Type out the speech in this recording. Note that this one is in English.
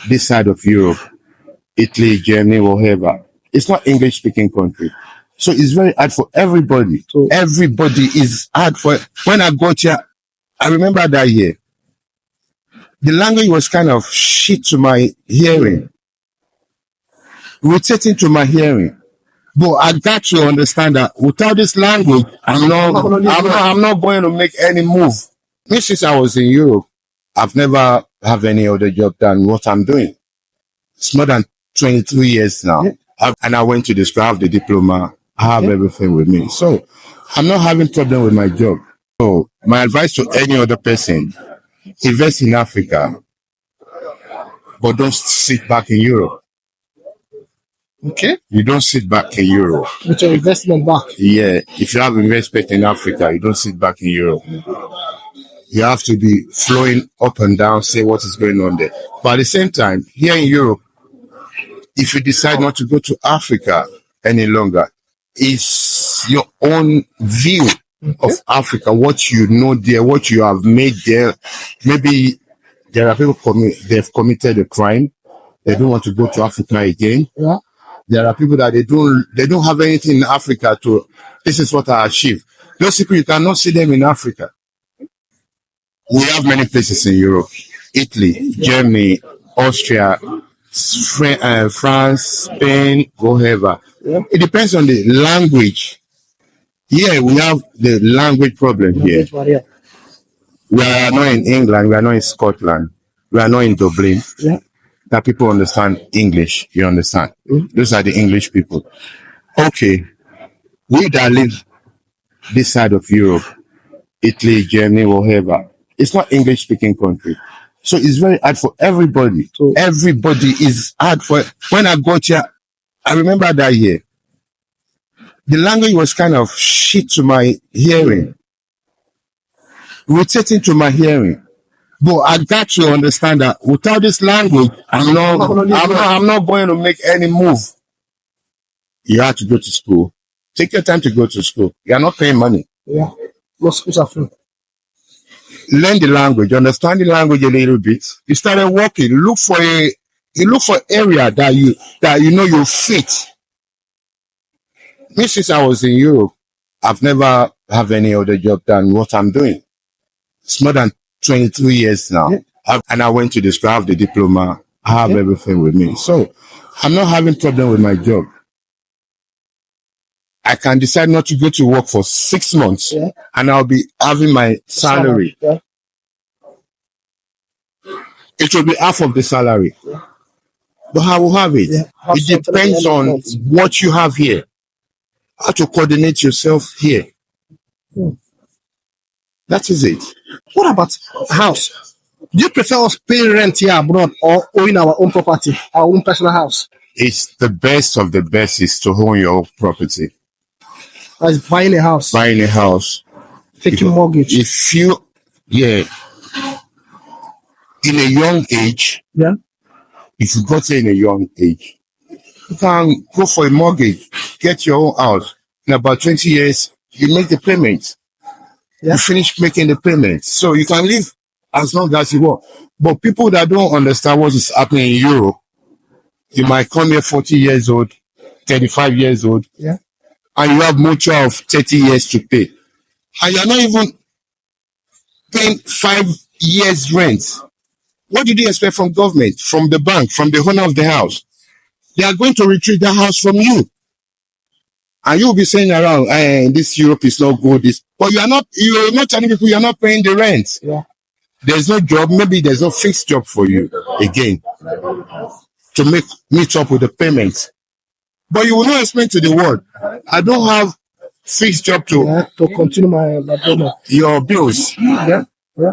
this side of Europe, Italy, Germany, whatever. It's not English speaking country. So it's very hard for everybody. So- Everybody is hard for. When I got here, I remember that year. The language was kind of shit to my hearing, irritating to my hearing. But I got to understand that without this language, I'm not going to make any move. Me, since I was in Europe, I've never have any other job than what I'm doing. It's more than 23 years now. Yeah. And I went to the school, I have the diploma, I have everything with me. So I'm not having problem with my job. So my advice to any other person, invest in Africa, but don't sit back in Europe. Okay. You don't sit back in Europe. With your investment back. Yeah, if you have investment in Africa, you don't sit back in Europe. You have to be flowing up and down, say what is going on there. But at the same time, here in Europe, if you decide not to go to Africa any longer, it's your own view of Africa, what you know there, what you have made there. Maybe there are people they've committed a crime. They don't want to go to Africa again. Yeah. There are people that they don't have anything in Africa to, this is what I achieved. Those people, you cannot see them in Africa. We have many places in Europe, Italy, Germany, Austria, France, Spain, whatever. Yeah. It depends on the language. Here we have the language problem here. We are not in England, we are not in Scotland, we are not in Dublin. Yeah. That people understand English, you understand? Those are the English people. Okay, we that live this side of Europe, Italy, Germany, whatever, it's not English speaking country. So it's very hard for everybody. So- Everybody is hard for. When I got here, I remember that year. The language was kind of shit to my hearing, irritating to my hearing. But I got to understand that without this language, I'm not going to make any move. You have to go to school. Take your time to go to school. You are not paying money. Yeah. Most schools are free. Learn the language, understand the language a little bit. You started working. Look for area that you know you fit. Me, since I was in Europe, I've never have any other job than what I'm doing. It's more than 23 years now. Yeah. And I went to the school, I have the diploma, I have everything with me. So I'm not having problem with my job. I can decide not to go to work for 6 months and I'll be having my salary. Yeah. It will be half of the salary. But I will have it. Yeah. Have It something at the depends end of the on month. what you have here. How to coordinate yourself here. That is it. What about house? Do you prefer us paying rent here abroad or owning our own property, our own personal house? It's the best of the best is to own your own property. As buying a house, Buying a house. taking mortgage. If you, in a young age, Yeah. if you got in a young age, you can go for a mortgage, get your own house. In about 20 years, you make the payments. Yeah. You finish making the payments. So you can live as long as you want. But people that don't understand what is happening in Europe, you might come here 40 years old, 35 years old, Yeah. and you have mutual of 30 years to pay. And you're not even paying 5 years rent. What did you expect from government, from the bank, from the owner of the house? They are going to retrieve the house from you. And you'll be saying around, this Europe is not good. But you're not telling people you're not paying the rent. Yeah. There's no job. Maybe there's no fixed job for you again to meet up with the payment. But you will not explain to the world, I don't have fixed job to To continue my payment. your bills. Yeah. Yeah.